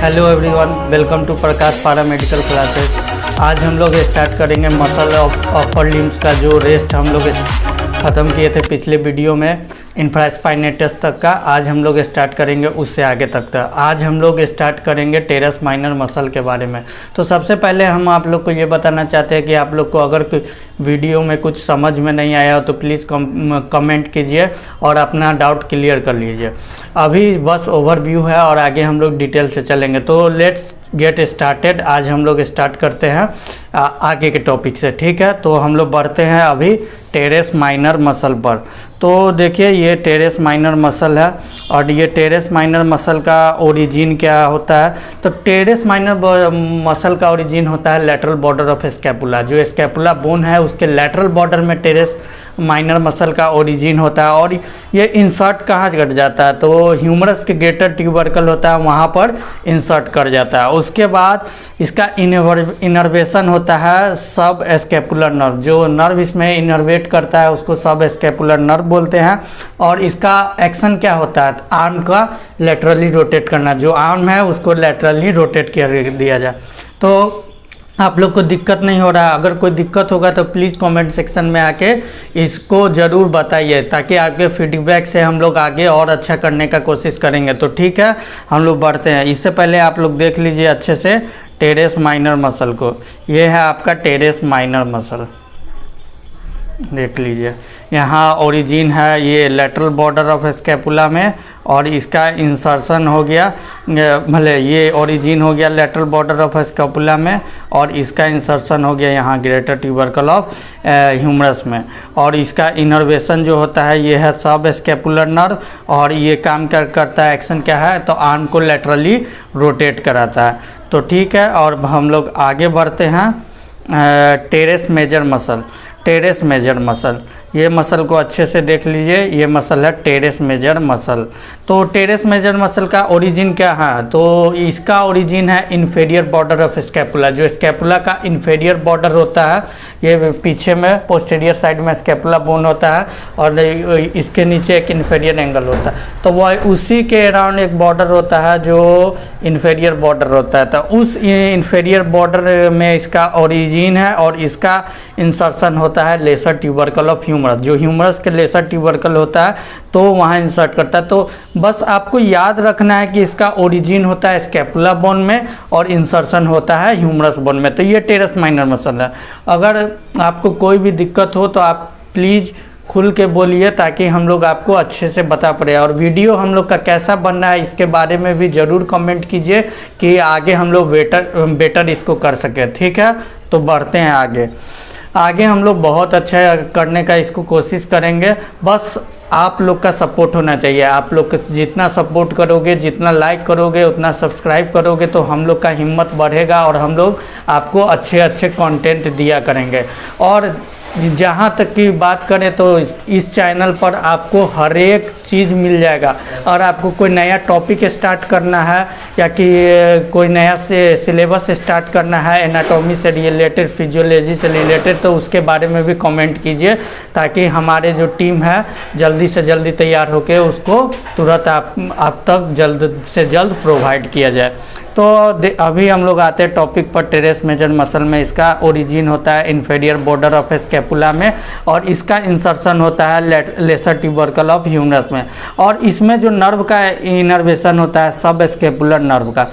Hello everyone, welcome to प्रकाश पारा medical classes. आज हम लोग स्टार्ट करेंगे मसल ऑफ अपर लिम्स का जो रेस्ट हम लोग ख़त्म किए थे पिछले वीडियो में इंफ्रास्पाइनेटस तक का। आज हम लोग स्टार्ट करेंगे उससे आगे तक का। आज हम लोग स्टार्ट करेंगे टेरेस माइनर मसल के बारे में। तो सबसे पहले हम आप लोग को ये बताना चाहते हैं कि आप लोग को अगर वीडियो में कुछ समझ में नहीं आया हो तो प्लीज़ कमेंट कीजिए और अपना डाउट क्लियर कर लीजिए। अभी बस ओवरव्यू है और आगे हम लोग डिटेल से चलेंगे। तो लेट्स गेट स्टार्टेड। आज हम लोग स्टार्ट करते हैं आगे के टॉपिक से, ठीक है। तो हम लोग बढ़ते हैं अभी टेरेस माइनर मसल पर। तो देखिए ये टेरेस माइनर मसल है और ये टेरेस माइनर मसल का ओरिजिन क्या होता है। तो टेरेस माइनर मसल का ओरिजिन होता है लेटरल बॉर्डर ऑफ स्कैपुला। जो स्कैपुला बोन है उसके लेटरल बॉर्डर में टेरेस माइनर मसल का ओरिजिन होता है। और ये इंसर्ट कहाँ कर जाता है तो ह्यूमरस के ग्रेटर ट्यूबरकल होता है वहाँ पर इंसर्ट कर जाता है। उसके बाद इसका इनर्वेशन होता है सब स्कैपुलर नर्व। जो नर्व इसमें इनर्वेट करता है उसको सब स्कैपुलर नर्व बोलते हैं। और इसका एक्शन क्या होता है, आर्म का लेटरली रोटेट करना। जो आर्म है उसको लेटरली रोटेट कर दिया जाए। तो आप लोग को दिक्कत नहीं हो रहा है। अगर कोई दिक्कत होगा तो प्लीज़ कमेंट सेक्शन में आके इसको ज़रूर बताइए ताकि आगे फीडबैक से हम लोग आगे और अच्छा करने का कोशिश करेंगे। तो ठीक है, हम लोग बढ़ते हैं। इससे पहले आप लोग देख लीजिए अच्छे से टेरेस माइनर मसल को। ये है आपका टेरेस माइनर मसल, देख लीजिए। यहाँ ओरिजिन है ये लेटरल बॉर्डर ऑफ स्कैपुला में और इसका इंसर्शन हो गया, भले ये ओरिजिन हो गया लेटरल बॉर्डर ऑफ स्कैपुला में और इसका इंसर्शन हो गया यहाँ ग्रेटर ट्यूबरकल ऑफ ह्यूमरस में। और इसका इनर्वेशन जो होता है ये है सब स्कैपुलर नर्व। और ये काम करता है, एक्शन क्या है तो आर्म को लेटरली रोटेट कराता है। तो ठीक है, और हम लोग आगे बढ़ते हैं teres major muscle. Teres major muscle, ये मसल को अच्छे से देख लीजिए। ये मसल है टेरेस मेजर मसल। तो टेरेस मेजर मसल का ओरिजिन क्या है तो इसका ओरिजिन है इन्फीरियर बॉर्डर ऑफ स्कैपुला। जो स्कैपुला का इन्फीरियर बॉर्डर होता है, ये पीछे में पोस्टीरियर साइड में स्कैपुला बोन होता है और इसके नीचे एक इन्फीरियर एंगल होता है। तो वह उसी के अराउंड एक बॉर्डर होता है जो इन्फीरियर बॉर्डर होता है। तो उस इन्फीरियर बॉर्डर में इसका ओरिजिन है और इसका इंसर्शन होता है लेसर ट्यूबरकल ऑफ ह्यूमरस। जो ह्यूमरस के लेसर ट्यूबरकल होता है तो वहाँ इंसर्ट करता है। तो बस आपको याद रखना है कि इसका ओरिजिन होता है स्कैपुला बोन में और इंसर्शन होता है ह्यूमरस बोन में। तो ये टेरेस माइनर मसल है। अगर आपको कोई भी दिक्कत हो तो आप प्लीज़ खुल के बोलिए ताकि हम लोग आपको अच्छे से बता पाए। और वीडियो हम लोग का कैसा बनना है इसके बारे में भी ज़रूर कमेंट कीजिए कि आगे हम लोग बेटर इसको कर सके, ठीक है। तो बढ़ते हैं आगे हम लोग बहुत अच्छा करने का इसको कोशिश करेंगे। बस आप लोग का सपोर्ट होना चाहिए। आप लोग जितना सपोर्ट करोगे, जितना लाइक करोगे, उतना सब्सक्राइब करोगे तो हम लोग का हिम्मत बढ़ेगा और हम लोग आपको अच्छे अच्छे कंटेंट दिया करेंगे। और जहाँ तक की बात करें तो इस चैनल पर आपको हर एक चीज़ मिल जाएगा। और आपको कोई नया टॉपिक स्टार्ट करना है या कि कोई नया सिलेबस स्टार्ट करना है एनाटॉमी से रिलेटेड, फिजियोलॉजी से रिलेटेड, तो उसके बारे में भी कमेंट कीजिए ताकि हमारे जो टीम है जल्दी से जल्दी तैयार होकर उसको तुरंत आप तक जल्द से जल्द प्रोवाइड किया जाए। तो अभी हम लोग आते हैं टॉपिक पर। टेरेस मेजर मसल में इसका ओरिजिन होता है इन्फीरियर बॉर्डर ऑफ स्कैपुला में और इसका इंसर्शन होता है लेसर ट्यूबरकल ऑफ ह्यूमरस में। और इसमें जो नर्व का इनर्वेशन होता है सब स्कैपुलर नर्व का।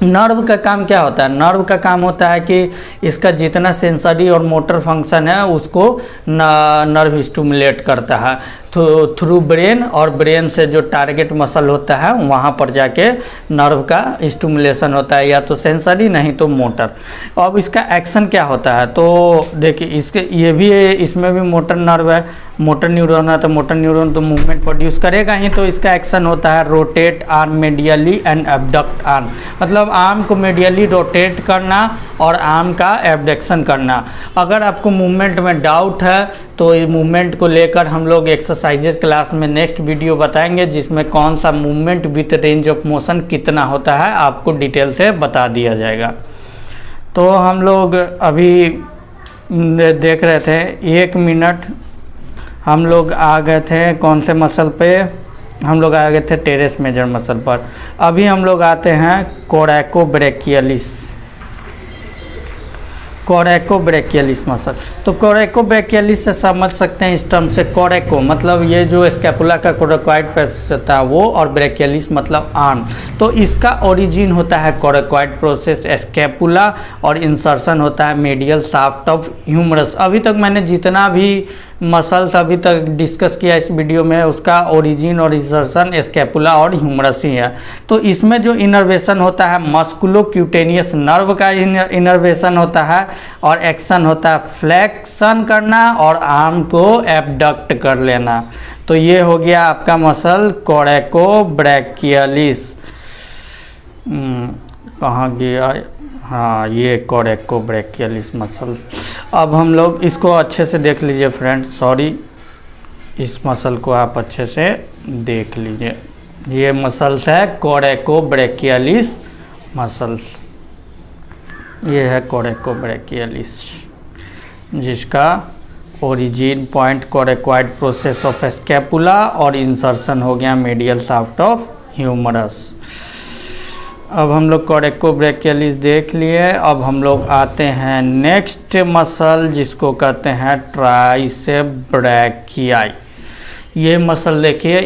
नर्व का काम क्या होता है, नर्व का काम होता है कि इसका जितना सेंसरी और मोटर फंक्शन है उसको नर्व स्टिमुलेट करता है थ्रू ब्रेन। और ब्रेन से जो टारगेट मसल होता है वहाँ पर जाके नर्व का स्टिमुलेशन होता है, या तो सेंसरी नहीं तो मोटर। अब इसका एक्शन क्या होता है तो देखिए इसमें भी मोटर नर्व है, मोटर न्यूरॉन है। तो मोटर न्यूरॉन तो मूवमेंट प्रोड्यूस करेगा ही। तो इसका एक्शन होता है rotate arm medially and abduct arm, मतलब आर्म को मेडियली रोटेट करना और आर्म का एबडक्शन करना। अगर आपको मूवमेंट में डाउट है तो ये मूवमेंट को लेकर हम लोग एक्सरसाइजेज क्लास में नेक्स्ट वीडियो बताएंगे जिसमें कौन सा movement with range of motion कितना होता है आपको डिटेल से बता दिया जाएगा। तो हम लोग अभी देख रहे थे 1 मिनट हम लोग आ गए थे कौन से मसल पे हम लोग आ गए थे टेरेस मेजर मसल पर। अभी हम लोग आते हैं कोरैकोब्रैकियलिस मसल। तो कोरैकोब्रैकियलिस से समझ सकते हैं इस टर्म से, कोरैको मतलब ये जो स्कैपुला का कोरैकोइड प्रोसेस होता है वो, और ब्रैकियलिस मतलब आर्म। तो इसका ओरिजिन होता है कोरैकोइड प्रोसेस स्कैपुला, और इंसर्शन होता है मीडियल शाफ्ट ऑफ ह्यूमरस। अभी तक मैंने जितना भी मसल्स अभी तक डिस्कस किया इस वीडियो में, उसका ओरिजिन और इंसर्शन स्कैपुला और ह्यूमरस ही है। तो इसमें जो इनर्वेशन होता है मस्कुलोक्यूटेनियस नर्व का इनर्वेशन होता है, और एक्शन होता है फ्लेक्शन करना और आर्म को एबडक्ट कर लेना। तो ये हो गया आपका मसल कोरैकोब्रैकियलिस। कहाँ गया? हाँ, ये कोरैकोब्रैकियलिस मसल। अब हम लोग इसको अच्छे से देख लीजिए फ्रेंड्स, सॉरी, इस मसल को आप अच्छे से देख लीजिए। ये मसल्स है कोरैकोब्रैकियलिस मसल्स। ये है कोरैकोब्रैकियलिस, जिसका origin point coracoid process of scapula और इंसर्शन हो गया मीडियल शाफ्ट ऑफ ह्यूमरस। अब हम लोग कोरैकोब्रैकियलिस देख लिए। अब हम लोग आते हैं नेक्स्ट मसल, जिसको कहते हैं ट्राइसेप ब्रैकियाई। ये मसल देखिए,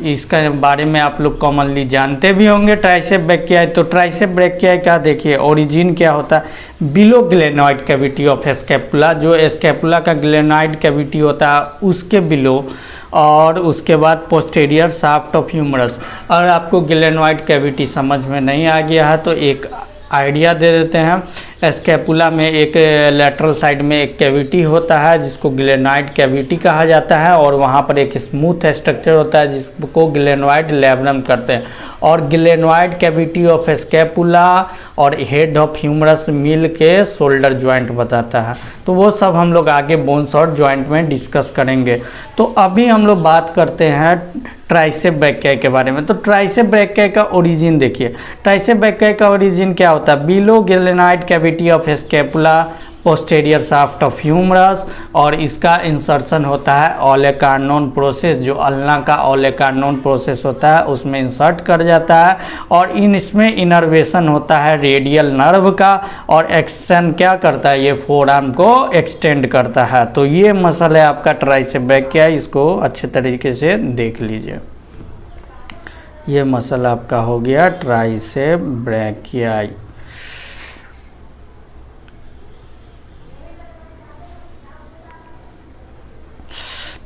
इसका बारे में आप लोग कॉमनली जानते भी होंगे, ट्राइसेप ब्रैकियाई। तो ट्राइसेप ब्रैकियाई का देखिए ओरिजिन क्या होता है, below glenoid cavity of scapula. जो स्कैपुला का ग्लेनॉइड कैविटी होता है उसके बिलो, और उसके बाद पोस्टेरियर शाफ्ट ऑफ ह्यूमरस। और आपको ग्लेनॉइड कैविटी समझ में नहीं आ गया है तो एक आइडिया दे देते हैं। स्कैपुला में एक लेटरल साइड में एक कैविटी होता है जिसको ग्लेनॉइड कैविटी कहा जाता है, और वहाँ पर एक स्मूथ स्ट्रक्चर होता है जिसको ग्लेनॉइड लैब्रम करते हैं। और ग्लेनॉइड कैविटी ऑफ स्कैपुला और हेड ऑफ ह्यूमरस मिल के शोल्डर जॉइंट बताता है। तो वो सब हम लोग आगे बोन्स और जॉइंट में डिस्कस करेंगे। तो अभी हम लोग बात करते हैं ट्राइसेप ब्रैकियाई के बारे में। तो ट्राइसेप ब्रैकियाई का ओरिजिन देखिए, ट्राइसेप ब्रैकियाई का ओरिजिन क्या होता है, below glenoid cavity of scapula, posterior shaft of humerus, और इसका इंसर्शन होता है ओलेकार्नोन प्रोसेस। जो अल्ना का ओलेकार्नोन प्रोसेस होता है उसमें इंसर्ट कर जाता है, और इसमें इनर्वेशन होता है रेडियल नर्व का, और एक्शन क्या करता है, ये फोरआर्म को एक्सटेंड करता है। तो ये मसल है आपका ट्राइसेप ब्रैकियाई, इसको अच्छे तरीके से देख लीजिए। ये मसल आपका हो गया ट्राइसेप ब्रैकियाई।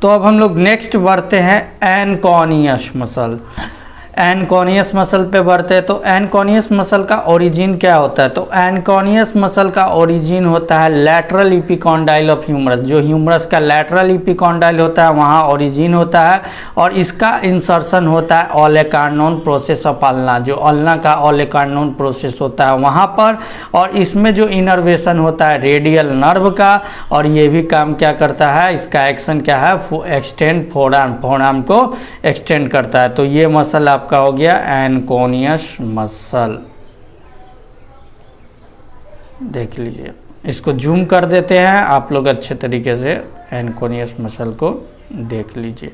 तो अब हम लोग नेक्स्ट बढ़ते हैं एनकॉनियस मसल। एनकॉनियस मसल पे बढ़ते हैं। तो एनकॉनियस मसल का ओरिजिन क्या होता है, तो एनकॉनियस मसल का ओरिजिन होता है लैटरल इपिकॉन्डाइल ऑफ ह्यूमरस। जो ह्यूमरस का लैटरल इपिकॉन्डाइल होता है वहाँ ओरिजिन होता है, और इसका इंसर्शन होता है ओलेकार्नोन प्रोसेस ऑफ अल्ना। जो अल्ना का ओलेकार्नोन प्रोसेस होता है वहाँ पर, और इसमें जो इनर्वेशन होता है रेडियल नर्व का, और ये भी काम क्या करता है, इसका एक्शन क्या है, एक्सटेंड फोरआर्म को एक्सटेंड करता है। तो ये मसल आपका हो गया एनकॉनियस मसल। देख लीजिए, इसको जूम कर देते हैं आप लोग अच्छे तरीके से, एनकॉनियस मसल को देख लीजिए।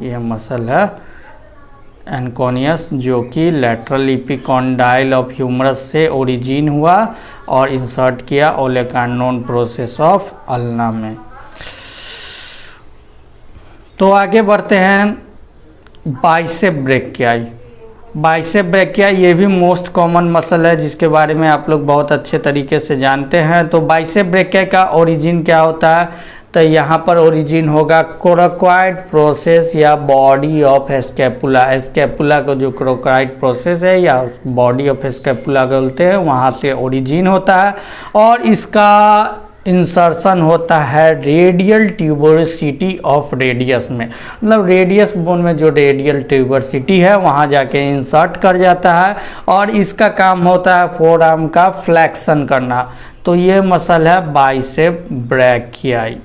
यह मसल है एनकॉनियस, जो कि लैटरल इपिकॉन्डाइल ऑफ ह्यूमरस से ओरिजिन हुआ और इंसर्ट किया ओलेकार्नोन प्रोसेस ऑफ अल्ना में। तो आगे बढ़ते हैं बाइसेप ब्रैकियाई। बाइसेप ब्रैकियाई ये भी मोस्ट कॉमन मसल है जिसके बारे में आप लोग बहुत अच्छे तरीके से जानते हैं। तो बाइसेप ब्रैकियाई का ओरिजिन क्या होता है, तो यहाँ पर ओरिजिन होगा कोरैकोइड प्रोसेस या बॉडी ऑफ स्कैपुला। स्कैपुला का जो कोरैकोइड प्रोसेस है या बॉडी ऑफ स्कैपुला बोलते हैं, वहाँ से ओरिजिन होता है, और इसका इंसर्शन होता है रेडियल ट्यूबरसिटी ऑफ रेडियस में। मतलब रेडियस बोन में जो रेडियल ट्यूबरसिटी है वहाँ जाके इंसर्ट कर जाता है, और इसका काम होता है फोरआर्म का फ्लेक्शन करना। तो ये मसल है बाइसेप ब्रैकियाई।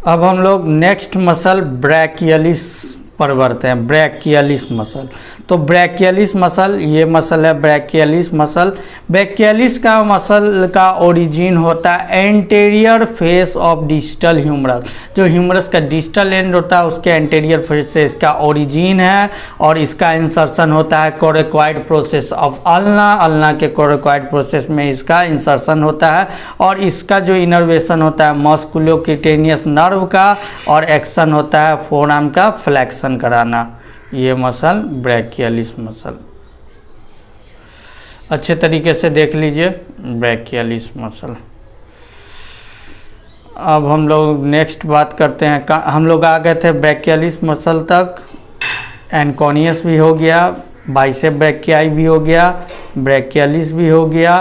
अब हम लोग नेक्स्ट मसल ब्रैकियलिस पर बढ़ते हैं, ब्रैकियलिस मसल। तो ब्रैकियलिस मसल, ये मसल है ब्रैकियलिस मसल। ब्रैकियलिस का मसल का ओरिजिन होता है anterior face of distal humerus. जो ह्यूमरस का डिस्टल एंड होता है उसके एंटेरियर फेस से इसका ओरिजिन है, और इसका इंसर्शन होता है कोरेक्वाइड प्रोसेस ऑफ अल्ना। अल्ना के कोरेक्वाइड प्रोसेस में इसका इंसर्शन होता है, और इसका जो इनर्वेशन होता है मस्कुलोक्यूटेनियस नर्व का, और एक्शन होता है फोरआर्म का फ्लेक्शन कराना। ये मसल ब्रैकियलिस मसल, अच्छे तरीके से देख लीजिए ब्रैकियलिस मसल। अब हम लोग नेक्स्ट बात करते हैं, हम लोग आ गए थे ब्रैकियलिस मसल तक, एनकोनियस भी हो गया, बाइसेप ब्रैकियाई भी हो गया, ब्रैकियलिस भी हो गया।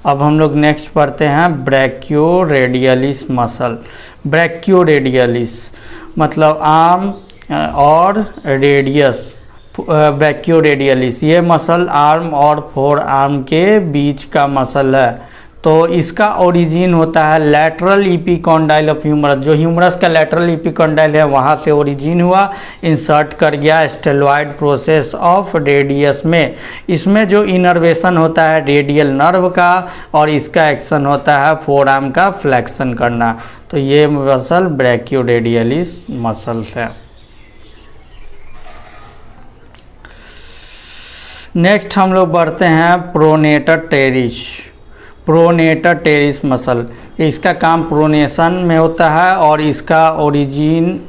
अब हम लोग नेक्स्ट पढ़ते हैं ब्रैकियोरेडियलिस मसल। ब्रैकियोरेडियलिस मतलब आर्म और रेडियस, ब्रैकियोरेडियलिस ये मसल आर्म और फोर आर्म के बीच का मसल है। तो इसका ओरिजिन होता है लैटरल इपिकॉन्डाइल ऑफ ह्यूमरस। जो ह्यूमरस का लैटरल इपिकॉन्डाइल है वहाँ से ओरिजिन हुआ, इंसर्ट कर गया स्टेलॉइड प्रोसेस ऑफ रेडियस में। इसमें जो इनर्वेशन होता है रेडियल नर्व का, और इसका एक्शन होता है फोर आर्म का फ्लेक्शन करना। तो ये मसल ब्रैकियोरेडियलिस मसल है। नेक्स्ट हम लोग बढ़ते हैं pronator teres. Pronator teres muscle, इसका काम प्रोनेशन में होता है, और इसका ओरिजिन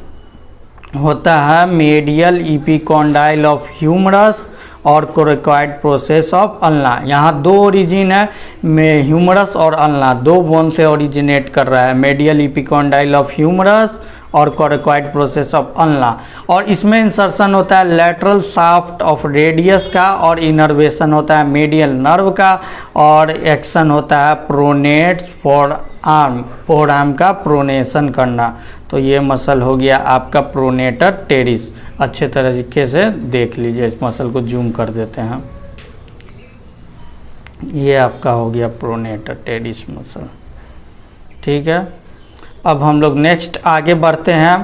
होता है मेडियल इपिकॉन्डाइल ऑफ ह्यूमरस और कोरेक्वाइड प्रोसेस ऑफ अल्ना। यहाँ दो ओरिजिन है, में ह्यूमरस और अल्ना दो बोन से ओरिजिनेट कर रहा है, मेडियल इपिकॉन्डाइल ऑफ ह्यूमरस और कोरेक्वाइड प्रोसेस ऑफ अल्ना। और इसमें इंसर्शन होता है लेटरल शाफ्ट ऑफ रेडियस का, और इनर्वेशन होता है मेडियल नर्व का, और एक्शन होता है प्रोनेट्स फॉर आर्म, फोर आर्म का प्रोनेशन करना। तो ये मसल हो गया आपका प्रोनेटर टेरिस। अच्छे तरीके से देख लीजिए, इस मसल को जूम कर देते हैं। ये आपका हो गया प्रोनेटर टेरिस मसल, ठीक है। अब हम लोग नेक्स्ट आगे बढ़ते हैं।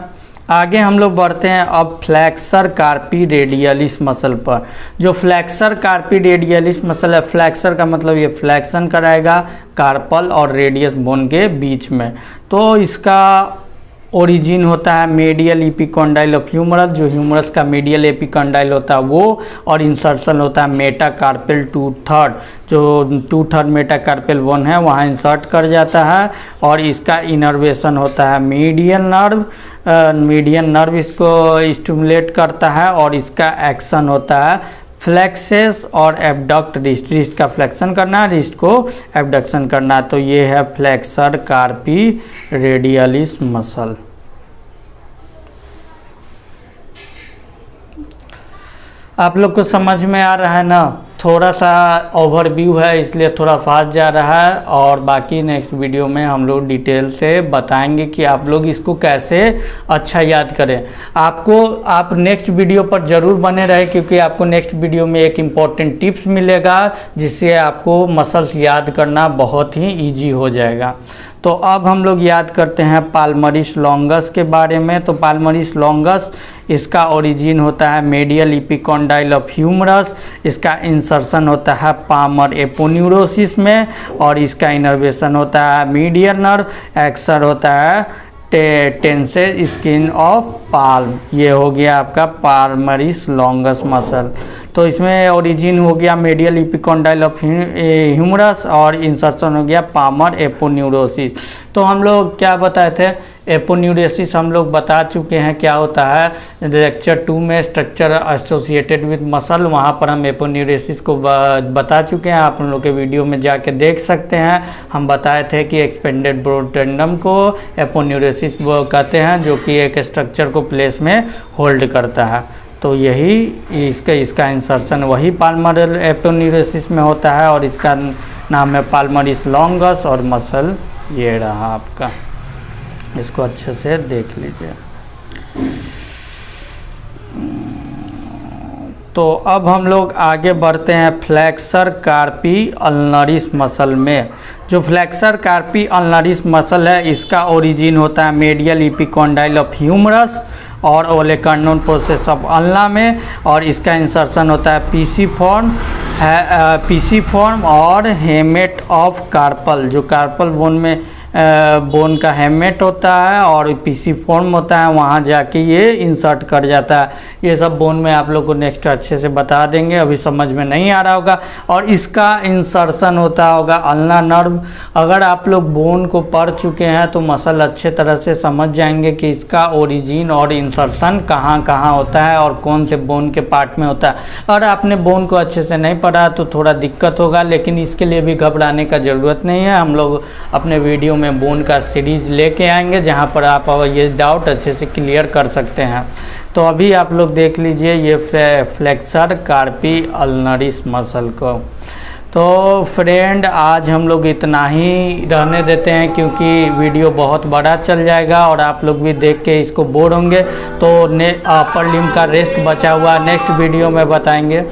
आगे हम लोग बढ़ते हैं अब फ्लैक्सर कार्पी रेडियलिस मसल पर। जो फ्लैक्सर कार्पी रेडियलिस मसल है, फ्लैक्सर का मतलब ये फ्लैक्शन कराएगा कार्पल और रेडियस बोन के बीच में। तो इसका ओरिजिन होता है मेडियल एपिकॉन्डाइल ऑफ ह्यूमरस। जो ह्यूमरस का मेडियल एपिकॉन्डाइल होता है वो, और इंसर्शन होता है मेटाकार्पेल 2/3। जो 2/3 मेटाकार्पेल बोन है वहाँ इंसर्ट कर जाता है, और इसका इनर्वेशन होता है मीडियन नर्व। मीडियन नर्व इसको स्टिमुलेट करता है, और इसका एक्शन होता है फ्लेक्सेस और एबडक्ट रिस्ट। रिस्ट का फ्लेक्शन करना, रिस्ट को एबडक्शन करना। तो ये है फ्लेक्सर कार्पी रेडियलिस मसल। आप लोग को समझ में आ रहा है ना? थोड़ा सा ओवरव्यू है इसलिए थोड़ा फास्ट जा रहा है, और बाकी नेक्स्ट वीडियो में हम लोग डिटेल से बताएंगे कि आप लोग इसको कैसे अच्छा याद करें। आप नेक्स्ट वीडियो पर ज़रूर बने रहे, क्योंकि आपको नेक्स्ट वीडियो में एक इम्पॉर्टेंट टिप्स मिलेगा जिससे आपको मसल्स याद करना बहुत ही ईजी हो जाएगा। तो अब हम लोग याद करते हैं पाल्मरिस लॉन्गस के बारे में। तो पाल्मरिस लॉन्गस, इसका ओरिजिन होता है मेडियल एपिकॉन्डाइल ऑफ ह्यूमरस। इसका इंसर्शन होता है पामर एपोन्यूरोसिस में, और इसका इनर्वेशन होता है मीडियल नर्व। एक्शन होता है टेंसेड स्किन ऑफ पाल्म। ये हो गया आपका पाल्मरिस लॉन्गस मसल। तो इसमें ओरिजिन हो गया मेडियल एपिकॉन्डाइल ऑफ ह्यूमरस, और इंसर्शन हो गया पामर एपोन्यूरोसिस। तो हम लोग क्या बताए थे? एपोन्यूरोसिस हम लोग बता चुके हैं क्या होता है। लेक्चर 2 में स्ट्रक्चर एसोसिएटेड विद मसल, वहाँ पर हम एपोन्यूरोसिस को बता चुके हैं। आप लोग के वीडियो में जाके देख सकते हैं। हम बताए थे कि एक्सपेंडेड ब्रॉड टेंडम को एपोन्यूरोसिस कहते हैं, जो कि एक स्ट्रक्चर को प्लेस में होल्ड करता है। तो यही इसका इंसर्शन वही पाल्मरल एपोन्यूरोसिस में होता है, और इसका नाम है पाल्मरिस लॉन्गस, और मसल ये रहा आपका। इसको अच्छे से देख लीजिए। तो अब हम लोग आगे बढ़ते हैं फ्लैक्सर कार्पी अल्नरिस मसल में। जो फ्लैक्सर कार्पी अल्नरिस मसल है, इसका ओरिजिन होता है मेडियल एपिकॉन्डाइल ऑफ ह्यूमरस, और ओलेकर्नून प्रोसेस ऑफ अल्ना में, और इसका इंसर्शन होता है पीसी फॉर्म और हेमेट ऑफ कार्पल, जो कार्पल बोन में बोन का हेमेट होता है और पीसी फॉर्म होता है, वहाँ जाके ये इंसर्ट कर जाता है। ये सब बोन में आप लोग को नेक्स्ट अच्छे से बता देंगे, अभी समझ में नहीं आ रहा होगा। और इसका इंसर्शन होता होगा अल्ना नर्व। अगर आप लोग बोन को पढ़ चुके हैं तो मसल अच्छे तरह से समझ जाएंगे कि इसका ओरिजिन और इंसर्शन कहाँ कहाँ होता है और कौन से बोन के पार्ट में होता है। अगर आपने बोन को अच्छे से नहीं पढ़ा तो थोड़ा दिक्कत होगा, लेकिन इसके लिए भी घबराने का ज़रूरत नहीं है। हम लोग अपने वीडियो में बोन का सीरीज लेके आएंगे जहां पर आप ये डाउट अच्छे से क्लियर कर सकते हैं। तो अभी आप लोग देख लीजिए ये फ्लेक्सर कार्पी अल्नरिस मसल को। तो फ्रेंड आज हम लोग इतना ही रहने देते हैं, क्योंकि वीडियो बहुत बड़ा चल जाएगा और आप लोग भी देख के इसको बोर होंगे। तो अपर लिम्ब का रेस्ट बचा हुआ नेक्स्ट वीडियो में बताएंगे।